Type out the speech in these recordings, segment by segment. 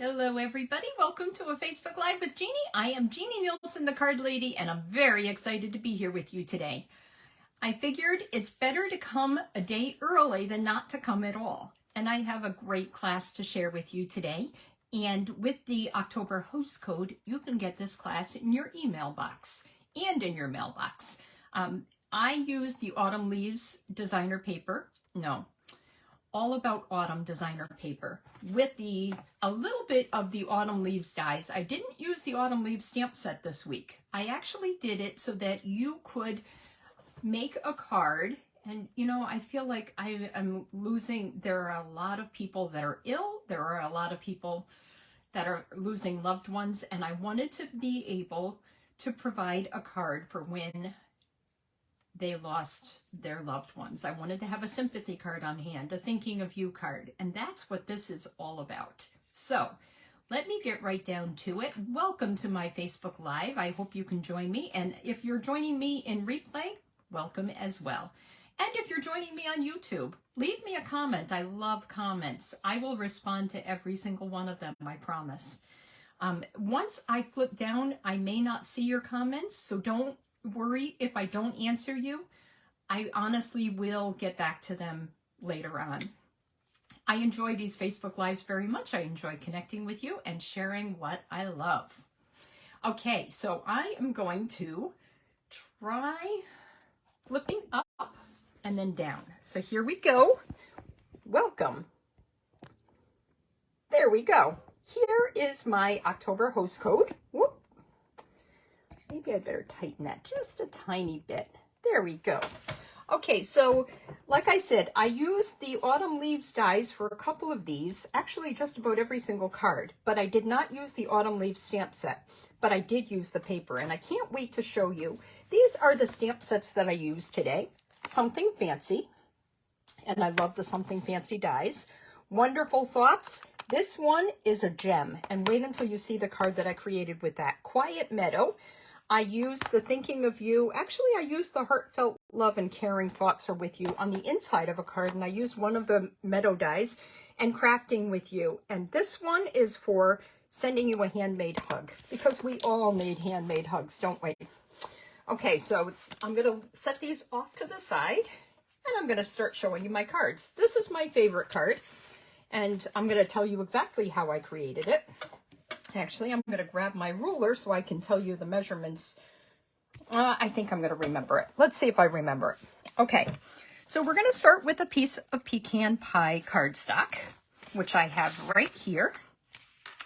Hello everybody, welcome to a Facebook Live with Jeannie. I am Jeannie Nielsen, the card lady, and I'm very excited to be here with you today. I figured it's better to come a day early than not to come at all. And I have a great class to share with you today. And with the October host code, you can get this class in your email box and in your mailbox. I use the Autumn Leaves designer paper. All About Autumn designer paper with a little bit of the Autumn Leaves dies. I didn't use the Autumn Leaves stamp set this week. I actually did it so that you could make a card. And I feel like I am losing, there are a lot of people that are ill. There are a lot of people that are losing loved ones. And I wanted to be able to provide a card for when they lost their loved ones. I wanted to have a sympathy card on hand, a thinking of you card, and that's what this is all about. So let me get right down to it. Welcome to my Facebook Live. I hope you can join me, and if you're joining me in replay, welcome as well. And if you're joining me on YouTube, leave me a comment. I love comments. I will respond to every single one of them, I promise. Once I flip down, I may not see your comments, so don't worry if I don't answer you. I honestly will get back to them later on. I enjoy these Facebook Lives very much. I enjoy connecting with you and sharing what I love. Okay, so I am going to try flipping up and then down. So here we go. Welcome. There we go. Here is my October host code. Whoop. Maybe I better tighten that just a tiny bit. There we go. Okay, so like I said, I used the Autumn Leaves dies for a couple of these, actually just about every single card, but I did not use the Autumn Leaves stamp set, but I did use the paper, and I can't wait to show you. These are the stamp sets that I used today. Something Fancy, and I love the Something Fancy dies. Wonderful Thoughts. This one is a gem, and wait until you see the card that I created with that. Quiet Meadow. I used the Thinking of You. Actually, I used the Heartfelt Love and Caring Thoughts Are With You on the inside of a card, and I used one of the Meadow dies and Crafting With You. And this one is for sending you a handmade hug, because we all need handmade hugs, don't we? Okay, so I'm going to set these off to the side, and I'm going to start showing you my cards. This is my favorite card, and I'm going to tell you exactly how I created it. Actually, I'm going to grab my ruler so I can tell you the measurements. I think I'm going to remember it. Let's see if I remember it. Okay, so we're going to start with a piece of pecan pie cardstock, which I have right here.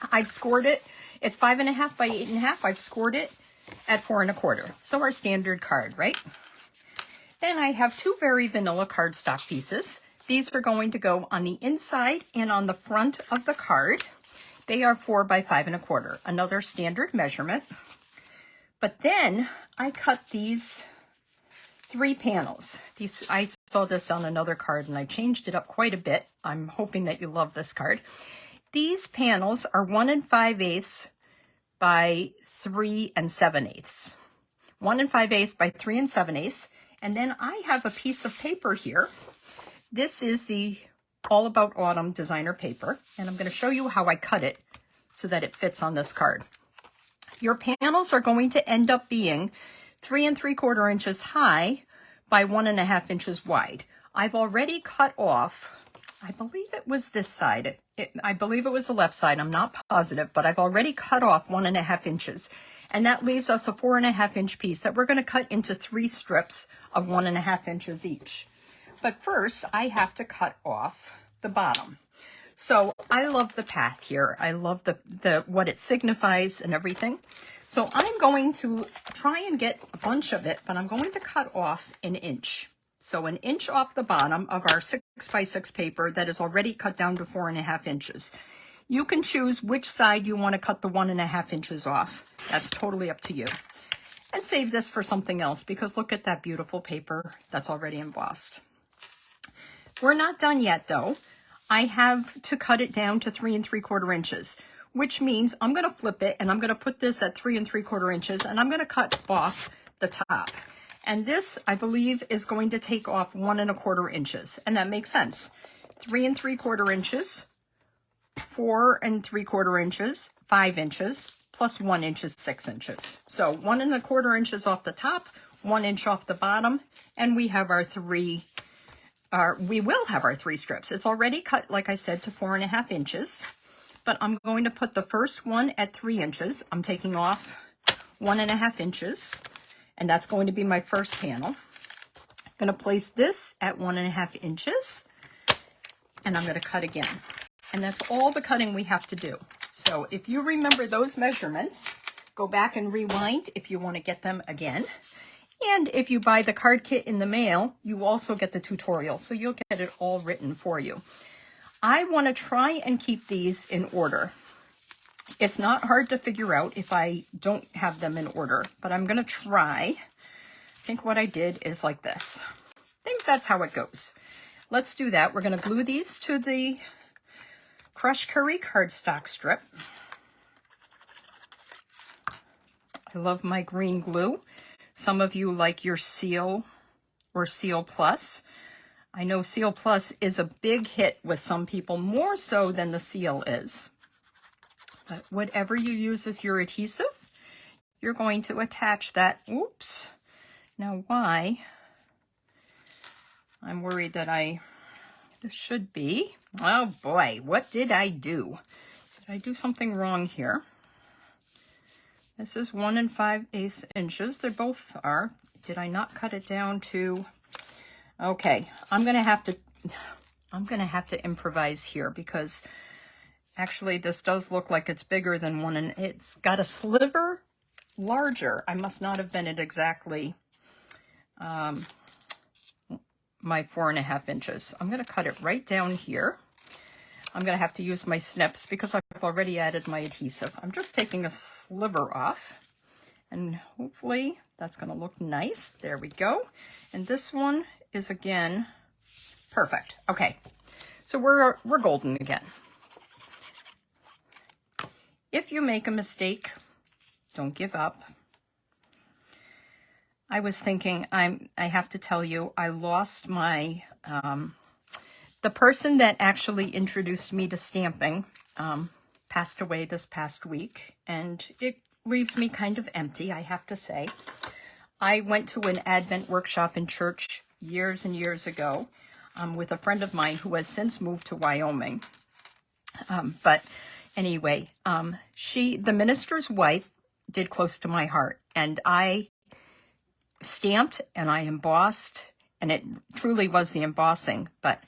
I've scored it. It's 5.5 by 8.5. I've scored it at 4 1/4. So our standard card, right? Then I have two very vanilla cardstock pieces. These are going to go on the inside and on the front of the card. They are 4 by 5 1/4, another standard measurement. But then I cut these 3 panels. I saw this on another card and I changed it up quite a bit. I'm hoping that you love this card. These panels are 1 5/8 by 3 7/8. 1 5/8 by 3 7/8. And then I have a piece of paper here. This is the All About Autumn designer paper, and I'm going to show you how I cut it so that it fits on this card. Your panels are going to end up being 3 3/4 inches high by 1 1/2 inches wide. I've already cut off, I believe it was this side. I believe it was the left side. I'm not positive, but I've already cut off 1 1/2 inches. And that leaves us a 4 1/2 inch piece that we're going to cut into 3 strips of 1 1/2 inches each. But first, I have to cut off the bottom. So I love the path here. I love the what it signifies and everything. So I'm going to try and get a bunch of it, but I'm going to cut off 1 inch. So 1 inch off the bottom of our 6 by 6 paper that is already cut down to 4 1/2 inches. You can choose which side you want to cut the 1 1/2 inches off. That's totally up to you. And save this for something else, because look at that beautiful paper that's already embossed. We're not done yet though. I have to cut it down to 3 3/4 inches, which means I'm going to flip it and I'm going to put this at 3 3/4 inches, and I'm going to cut off the top. And this, I believe, is going to take off 1 1/4 inches, and that makes sense. 3 3/4 inches 4 3/4 inches, 5 inches, plus 1 inch is 6 inches. So 1 1/4 inches off the top, 1 inch off the bottom, and we have our we will have our 3 strips. It's already cut, like I said, to 4 1/2 inches, but I'm going to put the first one at 3 inches. I'm taking off 1 1/2 inches, and that's going to be my first panel. I'm going to place this at 1 1/2 inches, and I'm going to cut again. And that's all the cutting we have to do. So if you remember those measurements, go back and rewind if you want to get them again. And if you buy the card kit in the mail, you also get the tutorial, so you'll get it all written for you. I want to try and keep these in order. It's not hard to figure out if I don't have them in order, but I'm going to try. I think what I did is like this. I think that's how it goes. Let's do that. We're going to glue these to the Crush Curry cardstock strip. I love my green glue. Some of you like your Seal or Seal Plus. I know Seal Plus is a big hit with some people, more so than the Seal is. But whatever you use as your adhesive, you're going to attach that. Oops. Now why? I'm worried that this should be, oh boy, what did I do? Did I do something wrong here? This is 1 5/8 inches. They both are. Did I not cut it down to? Okay, I'm gonna have to improvise here, because actually this does look like it's bigger than 1, and it's got a sliver larger. I must not have been at exactly my 4 1/2 inches. I'm gonna cut it right down here. I'm going to have to use my snips because I've already added my adhesive. I'm just taking a sliver off, and hopefully that's going to look nice. There we go. And this one is, again, perfect. Okay, so we're golden again. If you make a mistake, don't give up. I was thinking, I have to tell you, I lost my... the person that actually introduced me to stamping passed away this past week, and it leaves me kind of empty, I have to say. I went to an Advent workshop in church years and years ago with a friend of mine who has since moved to Wyoming. But anyway, the minister's wife did close to my heart, and I stamped and I embossed, and it truly was the embossing, but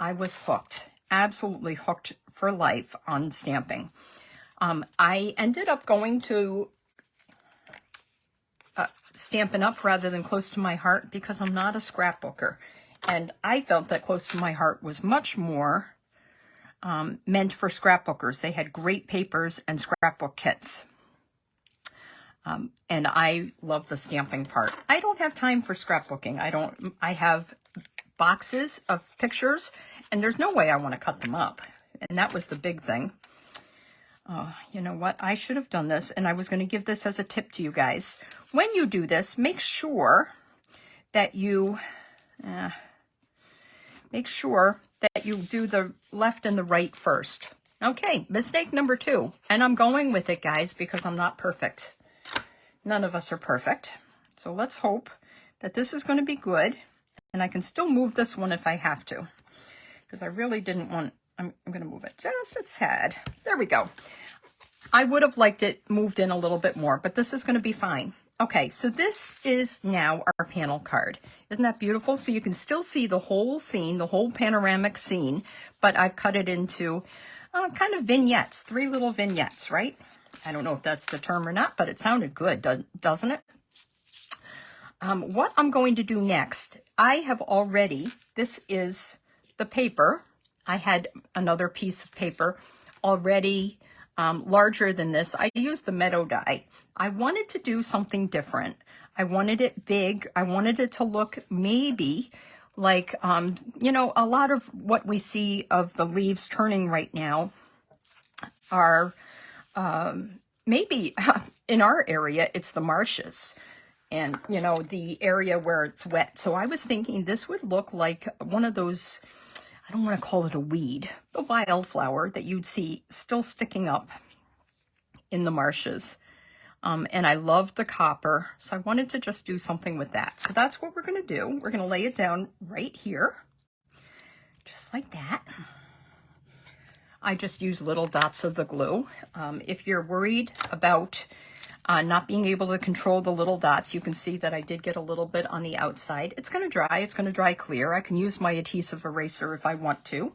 I was hooked, absolutely hooked for life on stamping. I ended up going to Stampin' Up rather than Close to My Heart because I'm not a scrapbooker. And I felt that Close to My Heart was much more meant for scrapbookers. They had great papers and scrapbook kits. And I love the stamping part. I don't have time for scrapbooking. I have boxes of pictures, and there's no way I want to cut them up. And that was the big thing. You know what? I should have done this, and I was going to give this as a tip to you guys. When you do this, make sure that you do the left and the right first. Okay, mistake number 2. And I'm going with it, guys, because I'm not perfect. None of us are perfect. So let's hope that this is going to be good. And I can still move this one if I have to, because I really didn't want, I'm going to move it just a tad. There we go. I would have liked it moved in a little bit more, but this is going to be fine. Okay, so this is now our panel card. Isn't that beautiful? So you can still see the whole scene, the whole panoramic scene, but I've cut it into kind of vignettes, 3 little vignettes, right? I don't know if that's the term or not, but it sounded good, doesn't it? What I'm going to do next, I have already, this is the paper. I had another piece of paper already larger than this. I used the meadow die. I wanted to do something different. I wanted it big. I wanted it to look maybe like, you know, a lot of what we see of the leaves turning right now are maybe in our area, it's the marshes. And, you know, the area where it's wet. So I was thinking this would look like one of those, I don't want to call it a weed, the wildflower that you'd see still sticking up in the marshes. And I love the copper, so I wanted to just do something with that. So that's what we're going to do. We're going to lay it down right here, just like that. I just use little dots of the glue. If you're worried about not being able to control the little dots, you can see that I did get a little bit on the outside. It's going to dry. It's going to dry clear. I can use my adhesive eraser if I want to,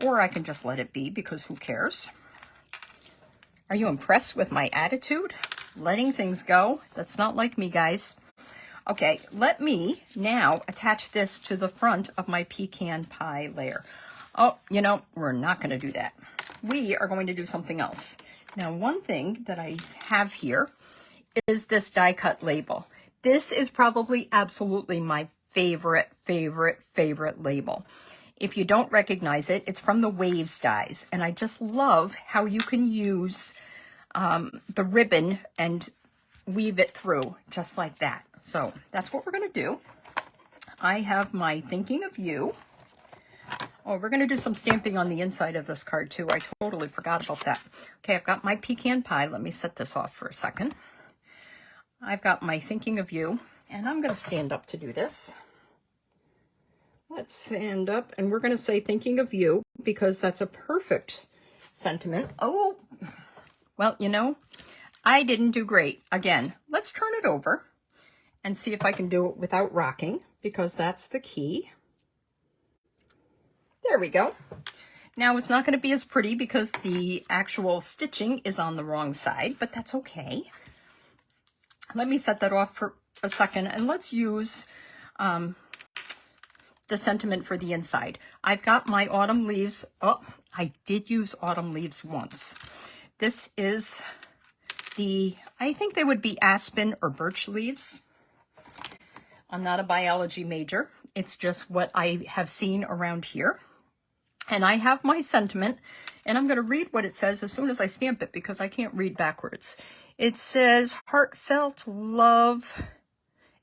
or I can just let it be because who cares? Are you impressed with my attitude? Letting things go? That's not like me, guys. Okay, let me now attach this to the front of my pecan pie layer. Oh, you know, we're not going to do that. We are going to do something else. Now, one thing that I have here is this die cut label. This is probably absolutely my favorite label. If you don't recognize it, it's from the Waves dies. And I just love how you can use the ribbon and weave it through just like that. So that's what we're going to do. I have my Thinking of You. Oh, we're going to do some stamping on the inside of this card too. I totally forgot about that. Okay, I've got my pecan pie. Let me set this off for a second. I've got my Thinking of You, and I'm going to stand up to do this. Let's stand up, and we're going to say Thinking of You because that's a perfect sentiment. Oh, well, you know, I didn't do great. Again, let's turn it over and see if I can do it without rocking because that's the key. There we go. Now it's not going to be as pretty because the actual stitching is on the wrong side, but that's okay. Let me set that off for a second and let's use the sentiment for the inside. I've got my autumn leaves. Oh, I did use autumn leaves once. This is I think they would be aspen or birch leaves. I'm not a biology major. It's just what I have seen around here. And I have my sentiment, and I'm going to read what it says as soon as I stamp it because I can't read backwards. It says, heartfelt love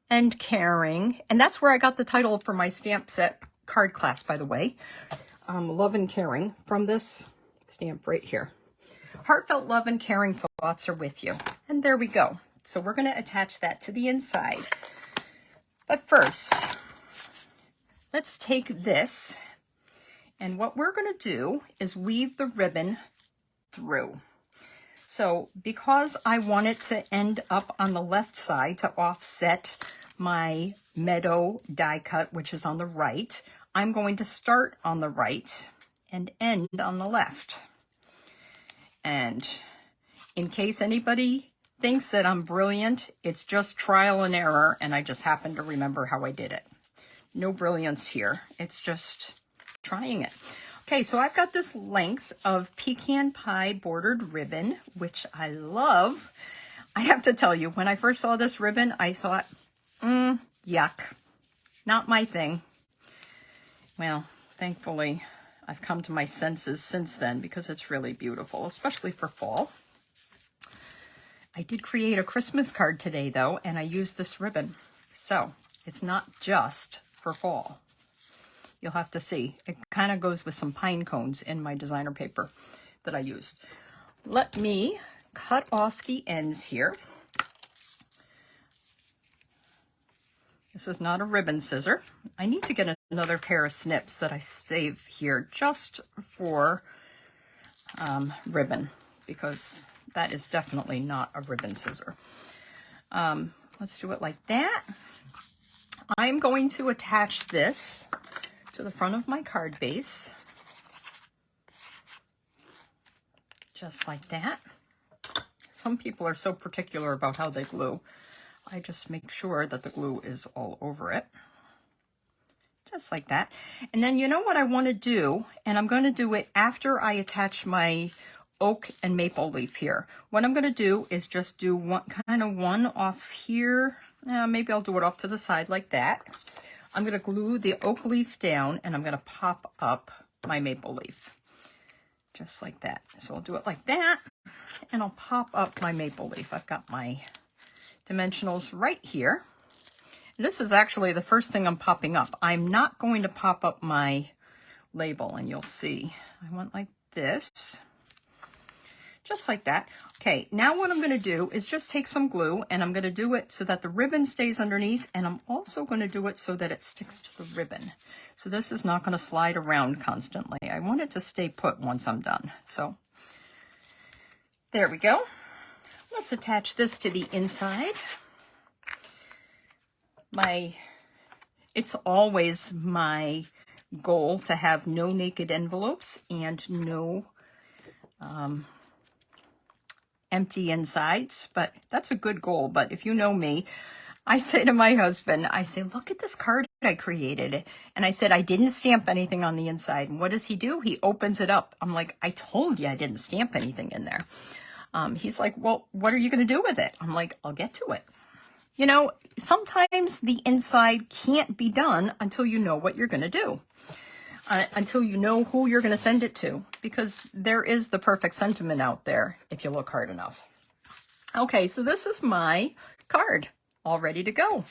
and caring. And that's where I got the title for my stamp set card class, by the way. Love and caring from this stamp right here. Heartfelt love and caring thoughts are with you. And there we go. So we're going to attach that to the inside. But first, let's take this. And what we're going to do is weave the ribbon through. So because I want it to end up on the left side to offset my meadow die cut, which is on the right, I'm going to start on the right and end on the left. And in case anybody thinks that I'm brilliant, it's just trial and error, and I just happen to remember how I did it. No brilliance here. It's just trying it. Okay, so I've got this length of pecan pie bordered ribbon, which I love. I have to tell you, when I first saw this ribbon, I thought, yuck, not my thing. Well, thankfully, I've come to my senses since then because it's really beautiful, especially for fall. I did create a Christmas card today, though, and I used this ribbon. So it's not just for fall. You'll have to see. It kind of goes with some pine cones in my designer paper that I used. Let me cut off the ends here. This is not a ribbon scissor. I need to get another pair of snips that I save here just for ribbon because that is definitely not a ribbon scissor. Let's do it like that. I'm going to attach this to the front of my card base, just like that. Some people are so particular about how they glue. I just make sure that the glue is all over it, just like that. And then you know what I want to do, and I'm going to do it after I attach my oak and maple leaf here. What I'm going to do is just do one off here. Maybe I'll do it off to the side like that. I'm going to glue the oak leaf down and I'm going to pop up my maple leaf. Just like that. So I'll do it like that and I'll pop up my maple leaf. I've got my dimensionals right here. And this is actually the first thing I'm popping up. I'm not going to pop up my label, and you'll see. I went like this, just like that. Okay, now what I'm going to do is just take some glue, and I'm going to do it so that the ribbon stays underneath, and I'm also going to do it so that it sticks to the ribbon. So this is not going to slide around constantly. I want it to stay put once I'm done. So there we go. Let's attach this to the inside. It's always my goal to have no naked envelopes and no empty insides, but that's a good goal. But if you know me, I say to my husband, I say, look at this card I created. And I said, I didn't stamp anything on the inside. And what does he do? He opens it up. I'm like, I told you I didn't stamp anything in there. He's like, well, what are you going to do with it? I'm like, I'll get to it. You know, sometimes the inside can't be done until you know what you're going to do. Until you know who you're going to send it to, because there is the perfect sentiment out there if you look hard enough. Okay, so this is my card, all ready to go.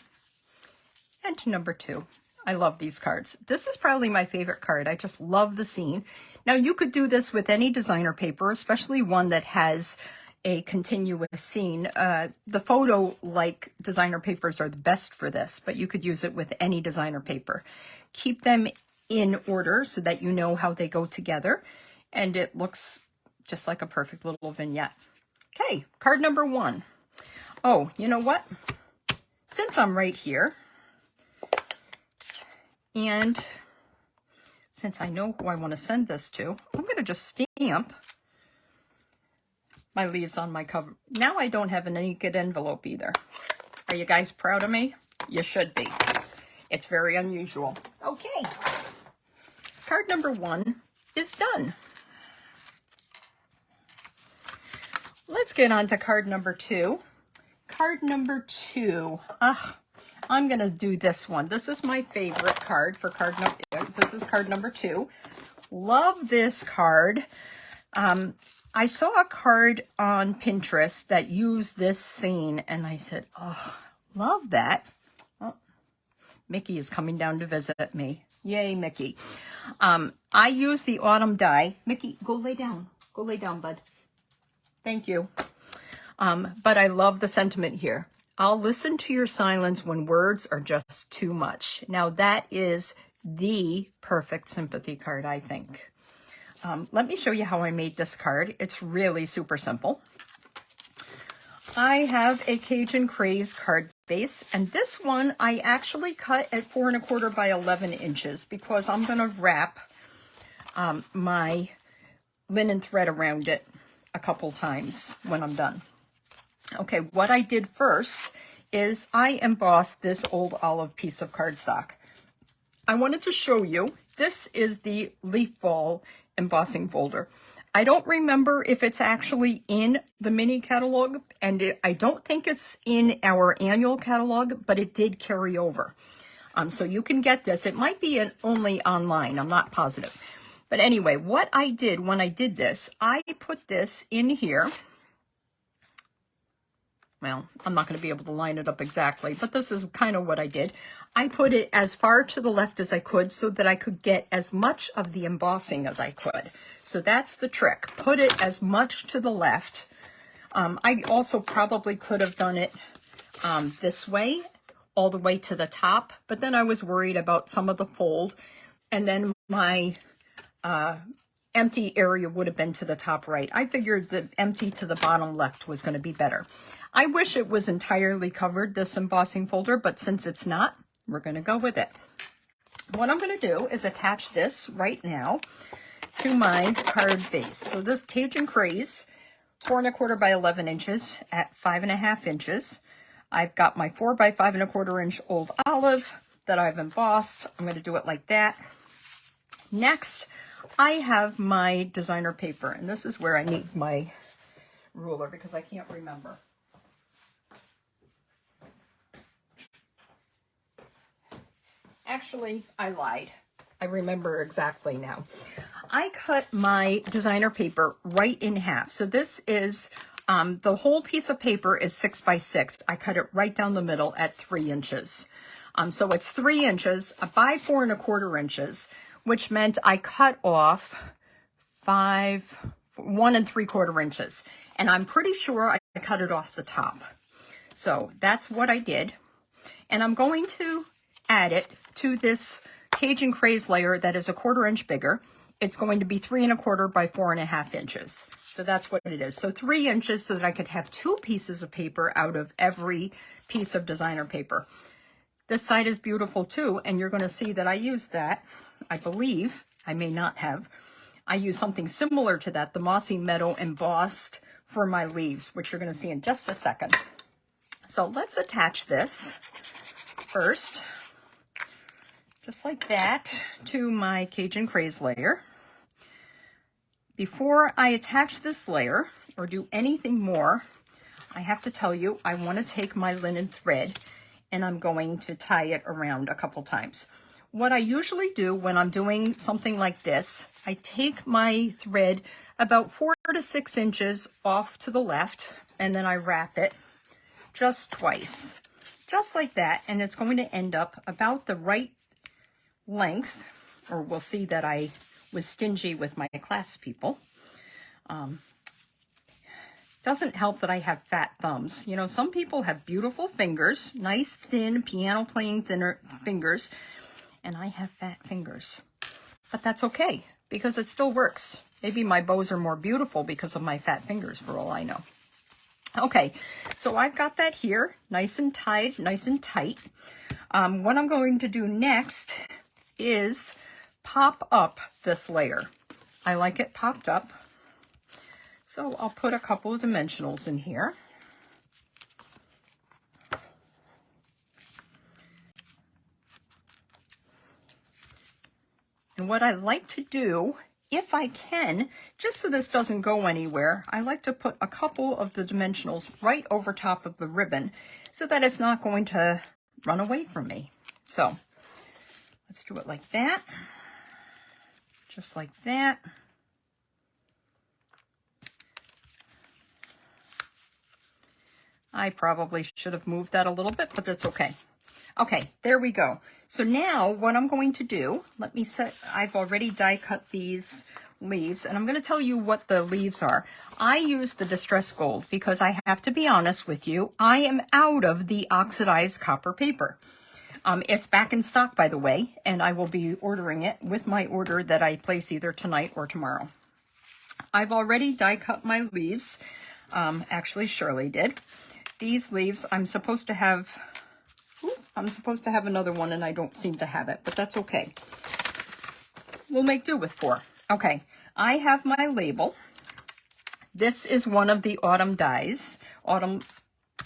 And number 2. I love these cards. This is probably my favorite card. I just love the scene. Now, you could do this with any designer paper, especially one that has a continuous scene. The photo-like designer papers are the best for this, but you could use it with any designer paper. Keep them in order so that you know how they go together, and it looks just like a perfect little vignette. Okay, card number 1. Oh, you know what? Since I'm right here, and since I know who I want to send this to, I'm going to just stamp my leaves on my cover. Now I don't have a naked envelope either. Are you guys proud of me? You should be. It's very unusual. Okay. Card number 1 is done. Let's get on to card number 2. Card number 2. I'm going to do this one. This is my favorite card for this is card number 2. Love this card. I saw a card on Pinterest that used this scene, and I said, oh, love that. Oh, Mickey is coming down to visit me. Yay, Mickey. I use the autumn die. Mickey, go lay down. Go lay down, bud. Thank you. But I love the sentiment here. I'll listen to your silence when words are just too much. Now, that is the perfect sympathy card, I think. Let me show you how I made this card. It's really super simple. I have a Cajun Craze card base, and this one I actually cut at 4 1/4 by 11 inches because I'm going to wrap my linen thread around it a couple times when I'm done. Okay, what I did first is I embossed this old olive piece of cardstock. I wanted to show you, this is the leaf ball embossing folder. I don't remember if it's actually in the mini catalog, and I don't think it's in our annual catalog, but it did carry over. So you can get this. It might be only online. I'm not positive. But anyway, what I did when I did this, I put this in here. Well, I'm not going to be able to line it up exactly, but this is kind of what I did. I put it as far to the left as I could so that I could get as much of the embossing as I could. So that's the trick. Put it as much to the left. I also probably could have done it this way, all the way to the top, but then I was worried about some of the fold, and then my empty area would have been to the top right. I figured the empty to the bottom left was going to be better. I wish it was entirely covered, this embossing folder, but since it's not, we're going to go with it. What I'm going to do is attach this right now to my card base. So this Cajun Craze, 4 1/4 by 11 inches at 5 1/2 inches. I've got my 4 by 5 1/4 inch old olive that I've embossed. I'm going to do it like that. Next, I have my designer paper, and this is where I need my ruler because I can't remember. Actually, I lied. I remember exactly now. I cut my designer paper right in half. So this is, the whole piece of paper is 6 by 6. I cut it right down the middle at 3 inches. So it's 3 inches by 4 1/4 inches, which meant I cut off 1 3/4 inches. And I'm pretty sure I cut it off the top. So that's what I did. And I'm going to add it to this Cajun Craze layer that is 1/4 inch bigger. It's going to be 3 1/4 by 4.5 inches. So that's what it is. So 3 inches so that I could have 2 pieces of paper out of every piece of designer paper. This side is beautiful too, and you're going to see that I used that. I believe, I may not have. I used something similar to that, the Mossy Meadow embossed, for my leaves, which you're going to see in just a second. So let's attach this first, just like that, to my Cajun Craze layer. Before I attach this layer or do anything more, I have to tell you, I want to take my linen thread and I'm going to tie it around a couple times. What I usually do when I'm doing something like this, I take my thread about 4 to 6 inches off to the left, and then I wrap it just twice, just like that, and it's going to end up about the right length, or we'll see that I was stingy with my class people. Doesn't help that I have fat thumbs. You know, some people have beautiful fingers, nice, thin, piano playing thinner fingers, and I have fat fingers. But that's okay, because it still works. Maybe my bows are more beautiful because of my fat fingers, for all I know. Okay, so I've got that here, nice and tied, nice and tight. What I'm going to do next is pop up this layer. I like it popped up. So I'll put a couple of dimensionals in here. And what I like to do, if I can, just so this doesn't go anywhere, I like to put a couple of the dimensionals right over top of the ribbon so that it's not going to run away from me. So let's do it like that, just like that. I probably should have moved that a little bit, but that's okay. Okay, there we go. So now what I'm going to do, let me set, I've already die cut these leaves, and I'm going to tell you what the leaves are. I use the Distress Gold because I have to be honest with you, I am out of the oxidized copper paper. It's back in stock, by the way, and I will be ordering it with my order that I place either tonight or tomorrow. I've already die cut my leaves. Actually, Shirley did. These leaves, I'm supposed to have another one and I don't seem to have it, but that's okay. We'll make do with 4. Okay, I have my label. This is one of the autumn dies. One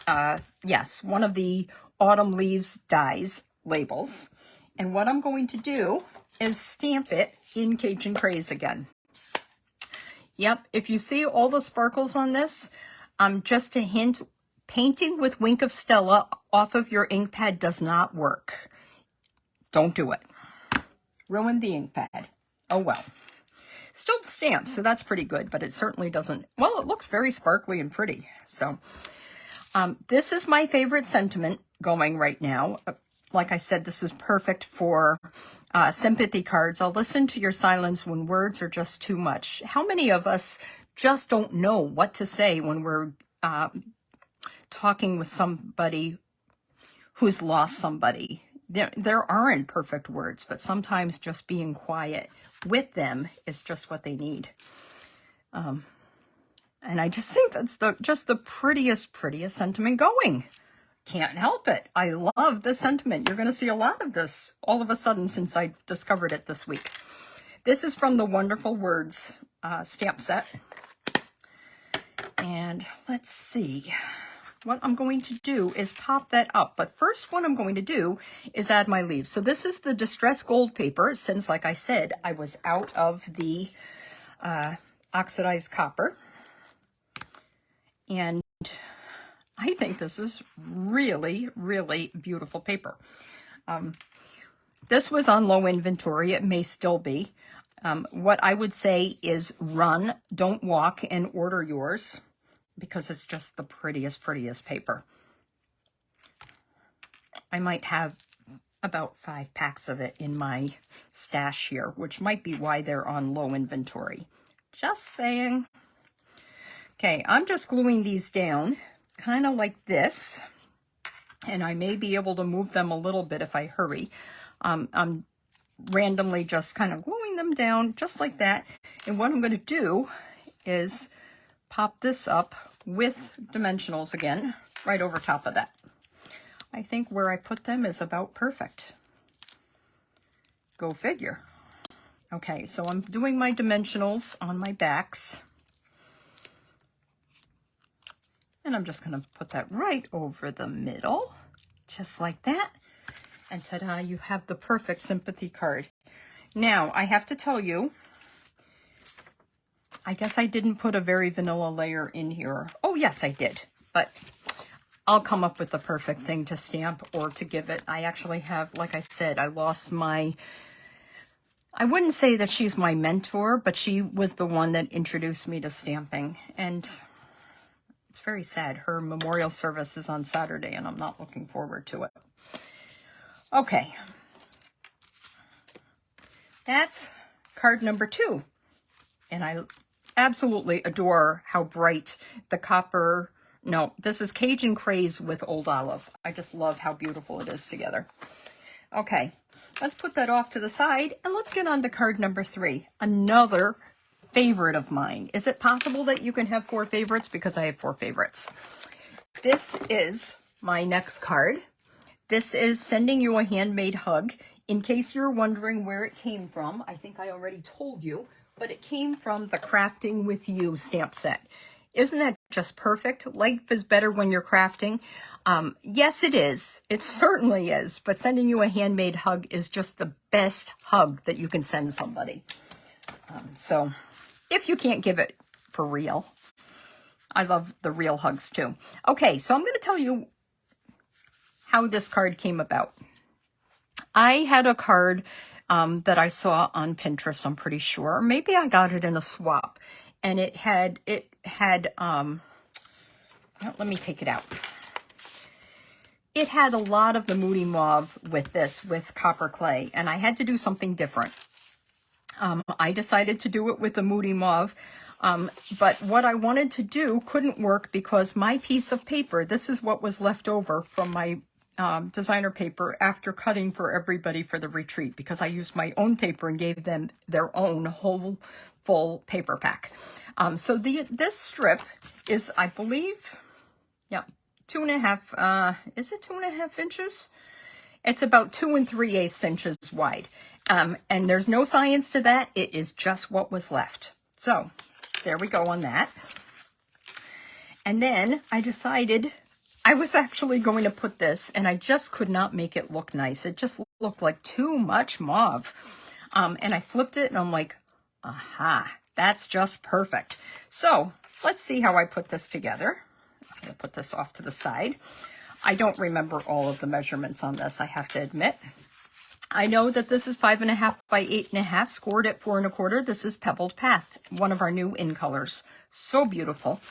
of the autumn leaves dies labels. And what I'm going to do is stamp it in Cajun Craze again. Yep, if you see all the sparkles on this, just a hint, painting with Wink of Stella off of your ink pad does not work. Don't do it. Ruin the ink pad. Oh well. Still stamps, so that's pretty good, but it certainly doesn't, well, it looks very sparkly and pretty. So this is my favorite sentiment going right now. Like I said, this is perfect for sympathy cards. I'll listen to your silence when words are just too much. How many of us just don't know what to say when we're talking with somebody who's lost somebody? There aren't perfect words, but sometimes just being quiet with them is just what they need. And I just think that's just the prettiest sentiment going. Can't help it. I love this sentiment. You're going to see a lot of this all of a sudden since I discovered it this week. This is from the Wonderful Words stamp set. And let's see. What I'm going to do is pop that up. But first, what I'm going to do is add my leaves. So this is the Distress Gold paper, since, like I said, I was out of the oxidized copper. And I think this is really, really beautiful paper. This was on low inventory. It may still be. What I would say is run, don't walk, and order yours, because it's just the prettiest paper. I might have about 5 packs of it in my stash here, which might be why they're on low inventory. Just saying. Okay, I'm just gluing these down, kind of like this, and I may be able to move them a little bit if I hurry. I'm randomly just kind of gluing them down just like that, and what I'm going to do is pop this up with dimensionals again, right over top of that. I think where I put them is about perfect. Go figure. Okay, so I'm doing my dimensionals on my backs. And I'm just going to put that right over the middle, just like that. And ta-da, you have the perfect sympathy card. Now, I have to tell you, I guess I didn't put a very vanilla layer in here. Oh, yes, I did. But I'll come up with the perfect thing to stamp or to give it. I actually have, like I said, I lost my... I wouldn't say that she's my mentor, but she was the one that introduced me to stamping. And it's very sad. Her memorial service is on Saturday, and I'm not looking forward to it. Okay. That's card number 2. And I absolutely adore how bright the copper... No, this is Cajun Craze with Old Olive. I just love how beautiful it is together. Okay, let's put that off to the side, and let's get on to card number 3. Another favorite of mine. Is it possible that you can have 4 favorites? Because I have 4 favorites. This is my next card. This is Sending You a Handmade Hug. In case you're wondering where it came from, I think I already told you, but it came from the Crafting With You stamp set. Isn't that just perfect? Life is better when you're crafting. Yes, it is. It certainly is. But sending you a handmade hug is just the best hug that you can send somebody. So if you can't give it for real, I love the real hugs too. Okay, so I'm going to tell you how this card came about. I had a card that I saw on Pinterest, I'm pretty sure. Maybe I got it in a swap. And it had, let me take it out. It had a lot of the Moody Mauve with copper clay, and I had to do something different. I decided to do it with the Moody Mauve, but what I wanted to do couldn't work because my piece of paper, this is what was left over from my designer paper after cutting for everybody for the retreat, because I used my own paper and gave them their own whole full paper pack. So this strip is, I believe, yeah, 2.5, is it 2.5 inches? It's about 2 3/8 inches wide. And there's no science to that. It is just what was left. So there we go on that. And then I decided I was actually going to put this, and I just could not make it look nice. It just looked like too much mauve. And I flipped it, and I'm like, aha, that's just perfect. So let's see how I put this together. I'm going to put this off to the side. I don't remember all of the measurements on this, I have to admit. I know that this is 5.5 by 8.5, scored at 4 1/4. This is Pebbled Path, one of our new in colors. So beautiful.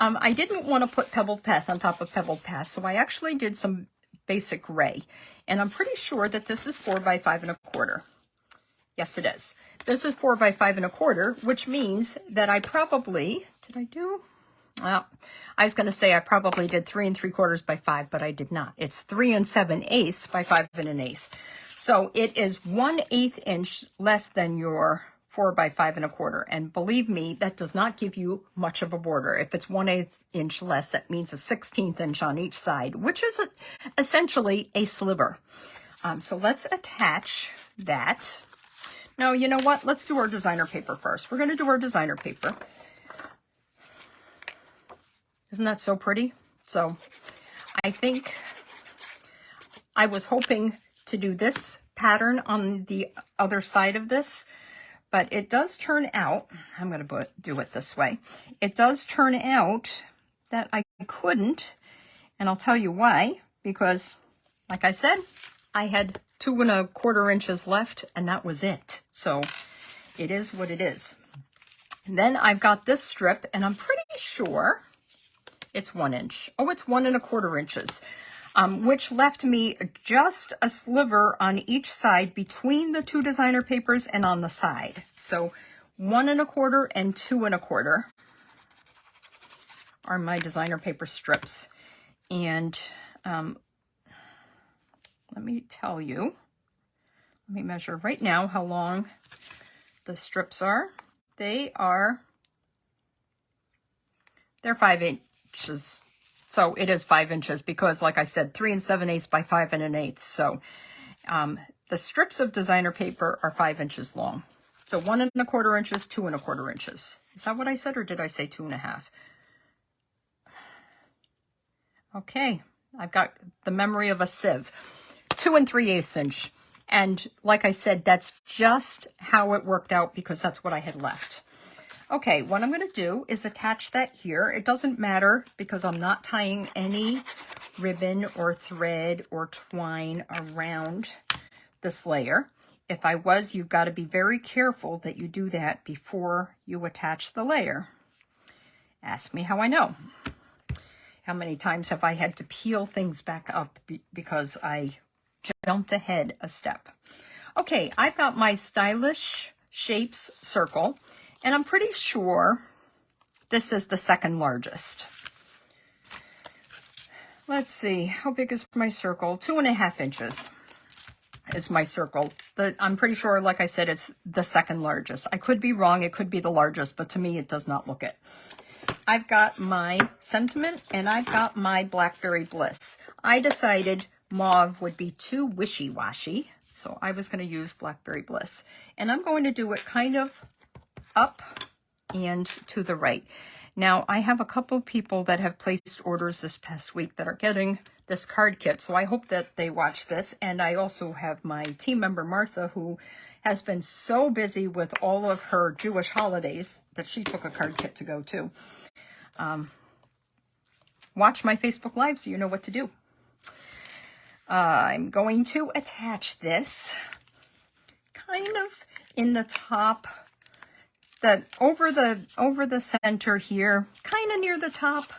I didn't want to put Pebbled Path on top of Pebbled Path, so I actually did some basic gray. And I'm pretty sure that this is 4 by 5 1/4. Yes, it is. This is 4 by 5 1/4, which means that I probably, well, I was going to say I probably did 3 3/4 by 5, but I did not. It's 3 7/8 by 5 1/8. So it is 1/8 inch less than your 4 by 5 1/4. And believe me, that does not give you much of a border. If it's 1/8 inch less, that means a 1/16 inch on each side, which is essentially a sliver. So let's attach that. No, you know what? Let's do our designer paper first. We're going to do our designer paper. Isn't that so pretty? So I think I was hoping to do this pattern on the other side of this, but it does turn out, I'm going to do it this way. It does turn out that I couldn't, and I'll tell you why, because like I said, I had 2 1/4 inches left, and that was it. So it is what it is. And then I've got this strip, and I'm pretty sure it's 1 inch. Oh, it's 1 1/4 inches. which left me just a sliver on each side between the two designer papers and on the side. So 1 1/4 and 2 1/4 are my designer paper strips. And let me tell you, let me measure right now how long the strips are. They're 5 inches. So it is 5 inches because, like I said, 3 7/8 by 5 1/8. So the strips of designer paper are 5 inches long. So 1 1/4 inches, 2 1/4 inches. Is that what I said, or did I say 2 1/2? Okay, I've got the memory of a sieve. 2 3/8 inch. And like I said, that's just how it worked out because that's what I had left. Okay, what I'm going to do is attach that here. It doesn't matter because I'm not tying any ribbon or thread or twine around this layer. If I was, you've got to be very careful that you do that before you attach the layer. Ask me how I know. How many times have I had to peel things back up because I jumped ahead a step? Okay, I've got my Stylish Shapes circle, and I'm pretty sure this is the second largest. Let's see, how big is my circle? 2 1/2 inches is my circle. I'm pretty sure, like I said, it's the second largest. I could be wrong, it could be the largest, but to me it does not look it. I've got my Sentiment and I've got my Blackberry Bliss. I decided mauve would be too wishy-washy, so I was going to use Blackberry Bliss. And I'm going to do it kind of up and to the right. Now, I have a couple people that have placed orders this past week that are getting this card kit, so I hope that they watch this. And I also have my team member, Martha, who has been so busy with all of her Jewish holidays that she took a card kit to go to. Watch my Facebook Live so you know what to do. I'm going to attach this kind of in the top, over the center here, kind of near the top,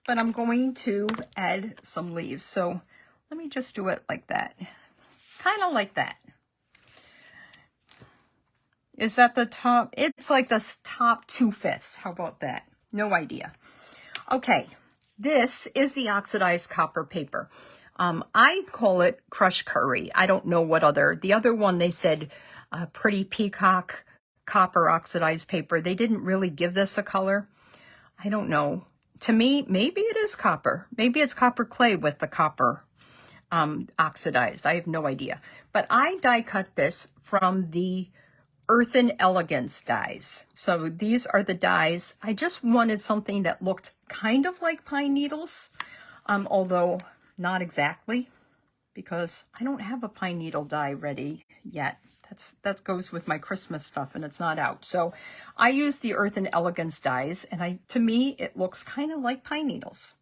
but I'm going to add some leaves. So let me just do it like that, kind of like that. Is that the top? It's like the top 2/5. How about that? No idea. Okay, this is the oxidized copper paper. I call it Crush Curry. I don't know what the other one they said Pretty Peacock copper oxidized paper. They didn't really give this a color. I don't know. To me, maybe it is copper. Maybe it's copper clay with the copper oxidized. I have no idea. But I die cut this from the Earthen Elegance dies. So these are the dies. I just wanted something that looked kind of like pine needles, although not exactly, because I don't have a pine needle die ready yet. That goes with my Christmas stuff, and it's not out. So I use the Earthen Elegance dies, and to me, it looks kind of like pine needles.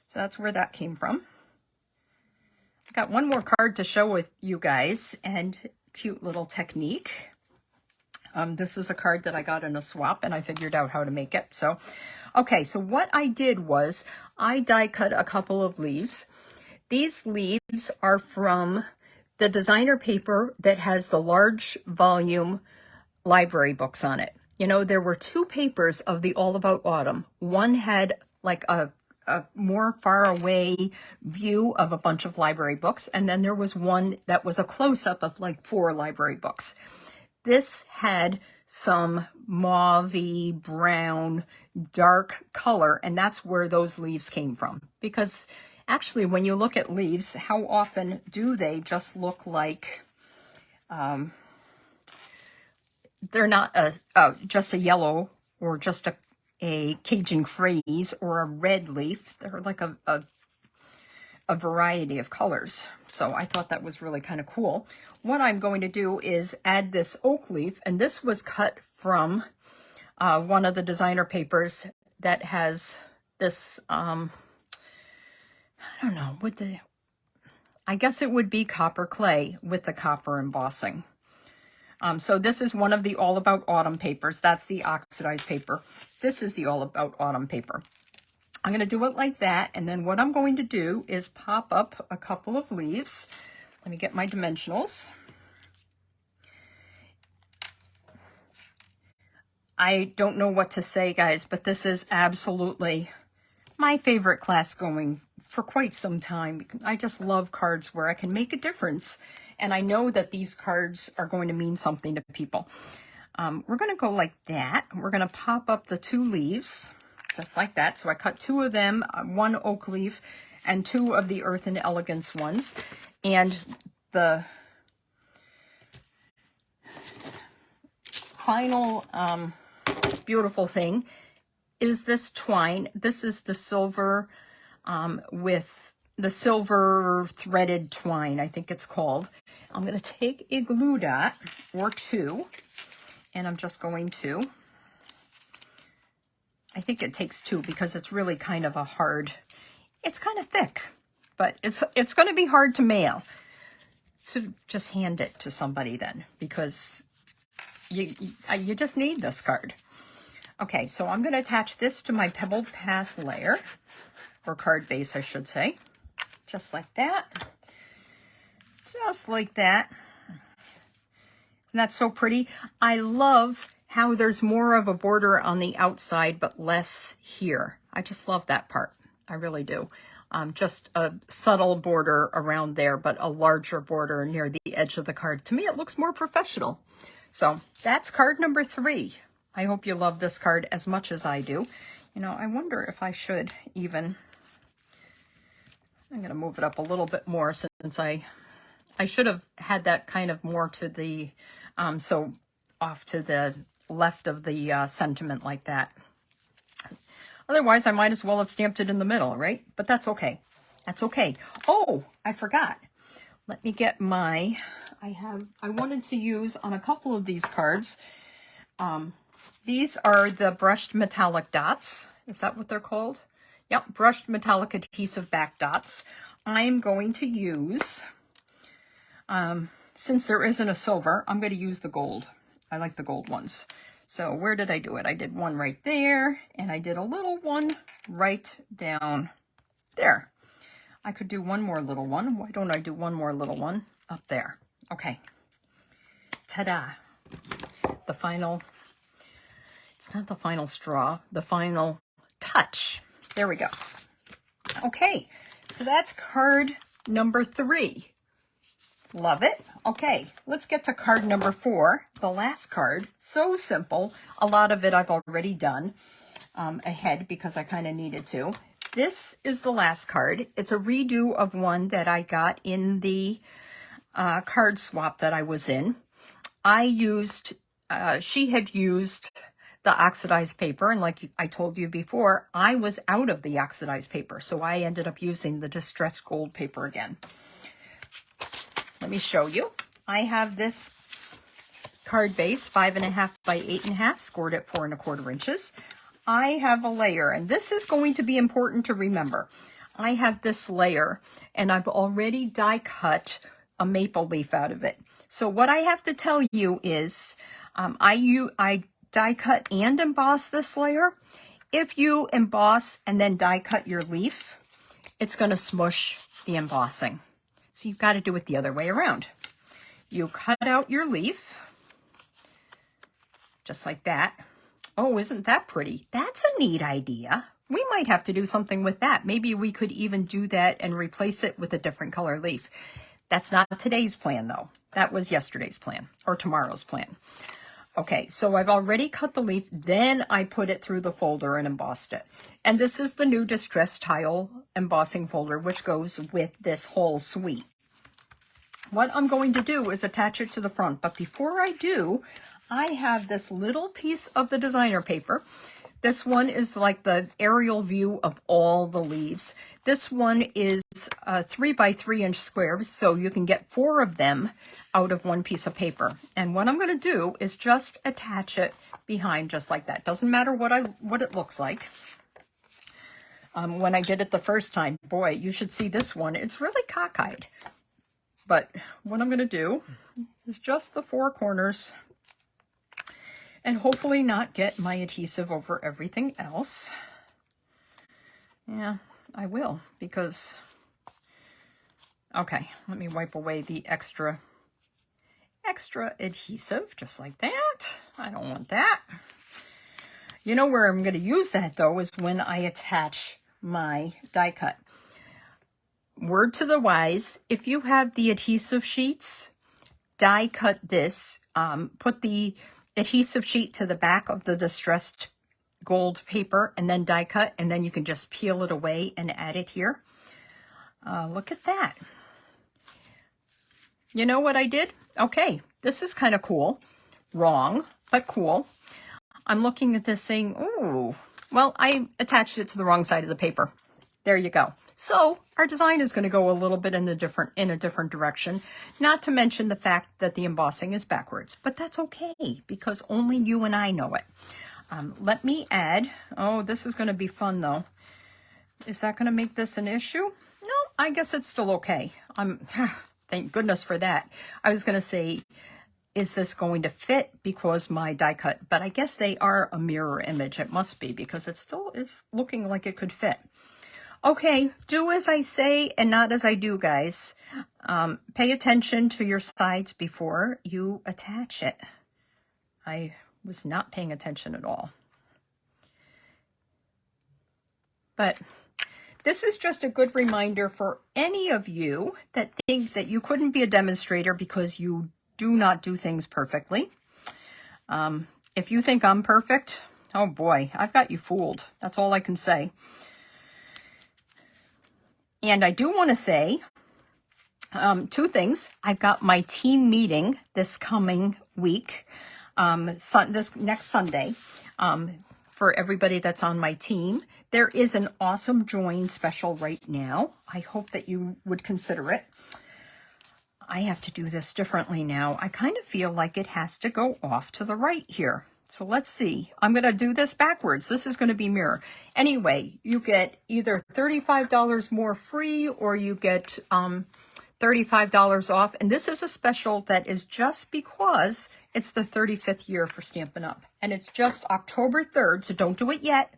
So that's where that came from. I got one more card to show with you guys, and cute little technique. This is a card that I got in a swap, and I figured out how to make it. So, okay, so what I did was I die cut a couple of leaves. These leaves are from the designer paper that has the large volume library books on it. You know, there were two papers of the All About Autumn. One had like a more far away view of a bunch of library books, and then there was one that was a close-up of like 4 library books. This had some mauve-y, brown, dark color, and that's where those leaves came from. Because actually, when you look at leaves, how often do they just look like, they're not just a yellow or just a Cajun craze or a red leaf. They're like a variety of colors. So I thought that was really kind of cool. What I'm going to do is add this oak leaf, and this was cut from one of the designer papers that has this, I don't know, I guess it would be copper clay with the copper embossing. So this is one of the All About Autumn papers. That's the oxidized paper. This is the All About Autumn paper. I'm going to do it like that. And then what I'm going to do is pop up a couple of leaves. Let me get my dimensionals. I don't know what to say, guys, but this is absolutely my favorite class going for quite some time. I just love cards where I can make a difference. And I know that these cards are going to mean something to people. We're going to go like that. We're going to pop up the 2 leaves, just like that. So I cut 2 of them, 1 oak leaf and 2 of the Earth and Elegance ones. And the final beautiful thing is this twine. This is the silver with the silver threaded twine, I think it's called. I'm going to take a glue dot or 2, and I'm just going to, I think it takes 2 because it's really kind of a hard, it's kind of thick, but it's going to be hard to mail. So just hand it to somebody then, because you just need this card. Okay, so I'm going to attach this to my Pebbled Path layer, or card base, I should say. Just like that. Just like that. Isn't that so pretty? I love how there's more of a border on the outside, but less here. I just love that part. I really do. Just a subtle border around there, but a larger border near the edge of the card. To me, it looks more professional. So that's card number 3. I hope you love this card as much as I do. You know, I wonder if I should even, I'm going to move it up a little bit more since I should have had that kind of more to the, so off to the left of the sentiment like that. Otherwise, I might as well have stamped it in the middle, right? But that's okay. That's okay. Oh, I forgot. Let me get my, I wanted to use on a couple of these cards. These are the brushed metallic dots. Is that what they're called? Yep, brushed metallic adhesive back dots. I'm going to use, since there isn't a silver, I'm going to use the gold. I like the gold ones. So where did I do it? I did one right there, and I did a little one right down there. I could do one more little one. Why don't I do one more little one up there? Okay. Ta-da. The final, it's not the final straw, the final touch. There we go. Okay, so that's card number 3. Love it. Okay, let's get to card number 4, the last card. So simple. A lot of it I've already done ahead because I kind of needed to. This is the last card. It's a redo of one that I got in the card swap that I was in. I used, she had used the oxidized paper, and like I told you before, I was out of the oxidized paper, so I ended up using the distressed gold paper again. Let me show you. I have this card base, 5.5 by 8.5, scored at 4 1/4 inches. I have a layer, and this is going to be important to remember. I have this layer, and I've already die cut a maple leaf out of it. So what I have to tell you is, I die cut and emboss this layer. If you emboss and then die cut your leaf, it's going to smush the embossing. So you've got to do it the other way around. You cut out your leaf, just like that. Oh, isn't that pretty? That's a neat idea. We might have to do something with that. Maybe we could even do that and replace it with a different color leaf. That's not today's plan, though. That was yesterday's plan, or tomorrow's plan. Okay, so I've already cut the leaf, then I put it through the folder and embossed it. And this is the new Distress Tile embossing folder, which goes with this whole suite. What I'm going to do is attach it to the front, but before I do, I have this little piece of the designer paper. This one is like the aerial view of all the leaves. This one is 3 by 3 inch squares, so you can get 4 of them out of one piece of paper. And what I'm going to do is just attach it behind just like that. Doesn't matter what it looks like. When I did it the first time, boy, you should see this one. It's really cockeyed. But what I'm going to do is just the 4 corners, and hopefully not get my adhesive over everything else. Yeah, I will, because, okay, let me wipe away the extra adhesive, just like that. I don't want that. You know where I'm going to use that, though, is when I attach my die cut. Word to the wise, if you have the adhesive sheets, die cut this. Put the adhesive sheet to the back of the distressed gold paper and then die cut, and then you can just peel it away and add it here. Look at that. You know what I did? Okay, this is kind of cool. Wrong, but cool. I'm looking at this saying, ooh, well, I attached it to the wrong side of the paper. There you go. So our design is going to go a little bit in a different direction, not to mention the fact that the embossing is backwards, but that's okay because only you and I know it. Let me add, oh, this is going to be fun though. Is that going to make this an issue? No, I guess it's still okay. Thank goodness for that. I was going to say, is this going to fit because my die cut, but I guess they are a mirror image. It must be because it still is looking like it could fit. Okay, do as I say and not as I do, guys. Pay attention to your sides before you attach it. I was not paying attention at all. But this is just a good reminder for any of you that think that you couldn't be a demonstrator because you do not do things perfectly. If you think I'm perfect, oh boy, I've got you fooled. That's all I can say. And I do want to say two things. I've got my team meeting this coming week, this next Sunday, for everybody that's on my team. There is an awesome join special right now. I hope that you would consider it. I have to do this differently now. I kind of feel like it has to go off to the right here. So let's see. I'm going to do this backwards. This is going to be mirror. Anyway, you get either $35 more free or you get $35 off. And this is a special that is just because it's the 35th year for Stampin' Up. And it's just October 3rd, so don't do it yet.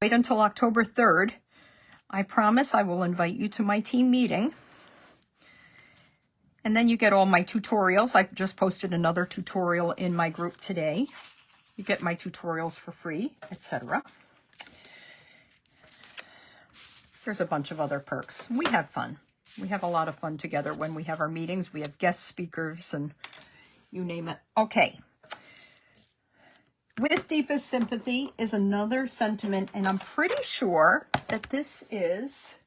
Wait until October 3rd. I promise I will invite you to my team meeting. And then you get all my tutorials. I just posted another tutorial in my group today. You get my tutorials for free, etc. There's a bunch of other perks. We have fun. We have a lot of fun together when we have our meetings. We have guest speakers and you name it. Okay. With deepest sympathy is another sentiment, and I'm pretty sure that this is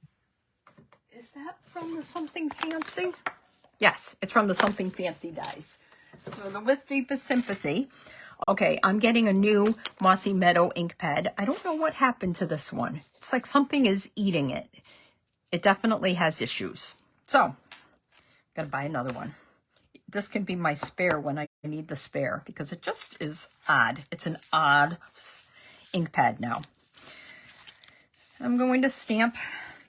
that from the Something Fancy? Yes, it's from the Something Fancy dies. So the With Deepest Sympathy. Okay, I'm getting a new Mossy Meadow ink pad. I don't know what happened to this one. It's like something is eating it. It definitely has issues. So, gotta buy another one. This can be my spare when I need the spare because it just is odd. It's an odd ink pad now. I'm going to stamp.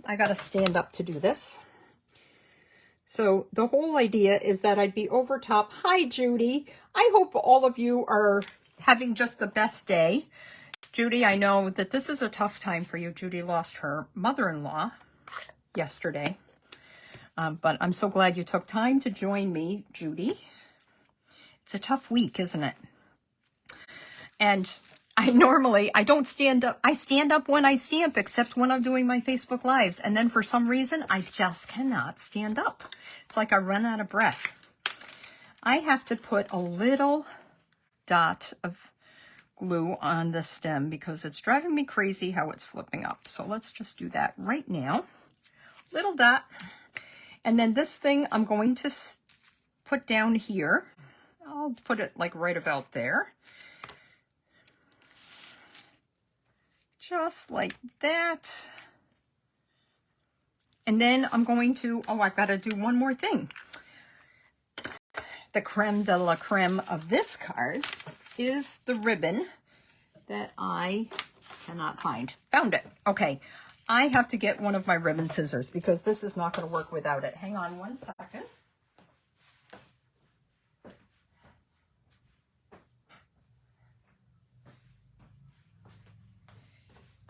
I gotta stand up to do this. So the whole idea is that I'd be over top. Hi, Judy. I hope all of you are having just the best day. Judy, I know that this is a tough time for you. Judy lost her mother-in-law yesterday. But I'm so glad you took time to join me, Judy. It's a tough week, isn't it? And I don't stand up. I stand up when I stamp, except when I'm doing my Facebook Lives. And then for some reason, I just cannot stand up. It's like I run out of breath. I have to put a little dot of glue on the stem because it's driving me crazy how it's flipping up. So let's just do that right now. Little dot. And then this thing I'm going to put down here. I'll put it like right about there. Just like that. And then I'm going to, I've got to do one more thing. The creme de la creme of this card is the ribbon that I cannot find. Found it. Okay. I have to get one of my ribbon scissors because this is not going to work without it. Hang on one second.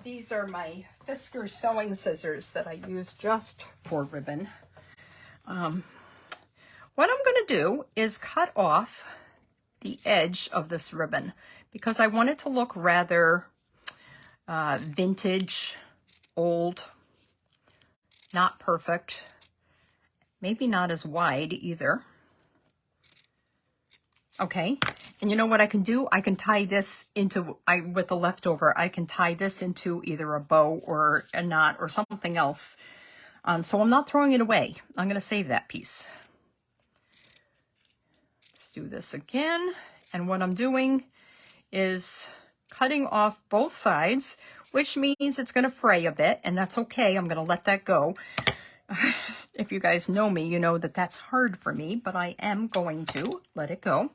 These are my Fisker sewing scissors that I use just for ribbon. What I'm going to do is cut off the edge of this ribbon because I want it to look rather vintage, old, not perfect, maybe not as wide either. Okay, and you know what I can do? I can tie this into, with the leftover, I can tie this into either a bow or a knot or something else. So I'm not throwing it away. I'm going to save that piece. Let's do this again. And what I'm doing is cutting off both sides, which means it's going to fray a bit, and that's okay. I'm going to let that go. If you guys know me, you know that that's hard for me, but I am going to let it go.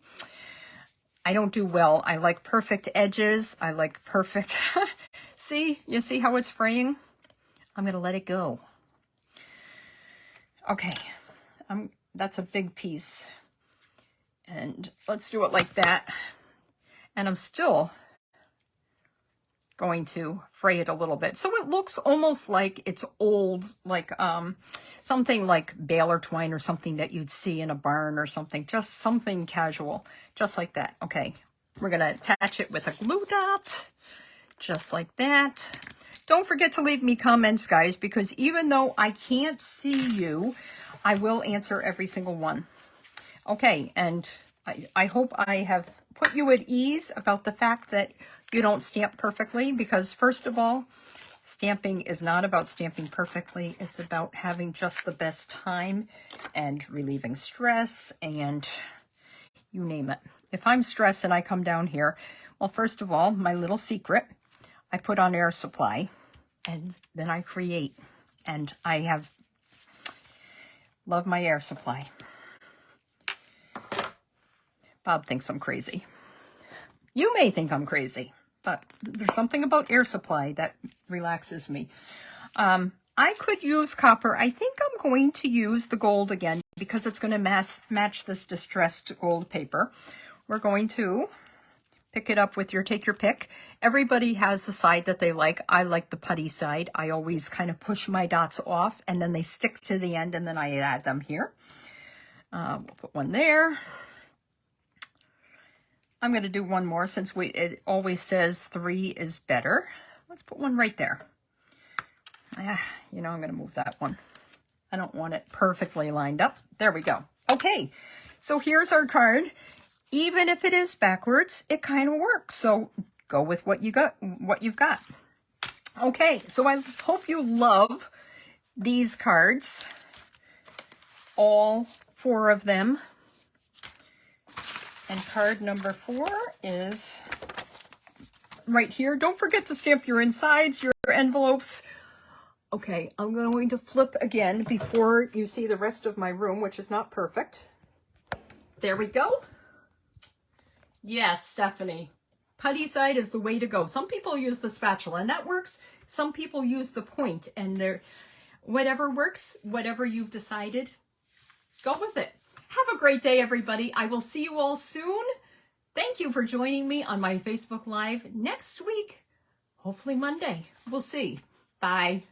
I don't do well. I like perfect edges. I like perfect... See? You see how it's fraying? I'm going to let it go. Okay. That's a big piece. And let's do it like that. And I'm still going to fray it a little bit. So it looks almost like it's old, like something like bale or twine or something that you'd see in a barn or something, just something casual, just like that. Okay, we're gonna attach it with a glue dot, just like that. Don't forget to leave me comments, guys, because even though I can't see you, I will answer every single one. Okay, and I hope I have put you at ease about the fact that you don't stamp perfectly, because first of all, stamping is not about stamping perfectly. It's about having just the best time and relieving stress and you name it. If I'm stressed and I come down here, well, first of all, my little secret, I put on air supply and then I create, and I love my air supply. Bob thinks I'm crazy. You may think I'm crazy, but there's something about air supply that relaxes me. I could use copper. I think I'm going to use the gold again because it's going to match this distressed gold paper. We're going to pick it up with take your pick. Everybody has the side that they like. I like the putty side. I always kind of push my dots off and then they stick to the end and then I add them here. We'll put one there. I'm going to do one more since it always says 3 is better. Let's put one right there. You know, I'm going to move that one. I don't want it perfectly lined up. There we go. Okay, so here's our card. Even if it is backwards, it kind of works. So go with what you've got. Okay, so I hope you love these cards. All 4 of them. And card number 4 is right here. Don't forget to stamp your insides, your envelopes. Okay, I'm going to flip again before you see the rest of my room, which is not perfect. There we go. Yes, Stephanie. Putty side is the way to go. Some people use the spatula, and that works. Some people use the point, and whatever works, whatever you've decided, go with it. Have a great day, everybody. I will see you all soon. Thank you for joining me on my Facebook Live next week. Hopefully Monday. We'll see. Bye.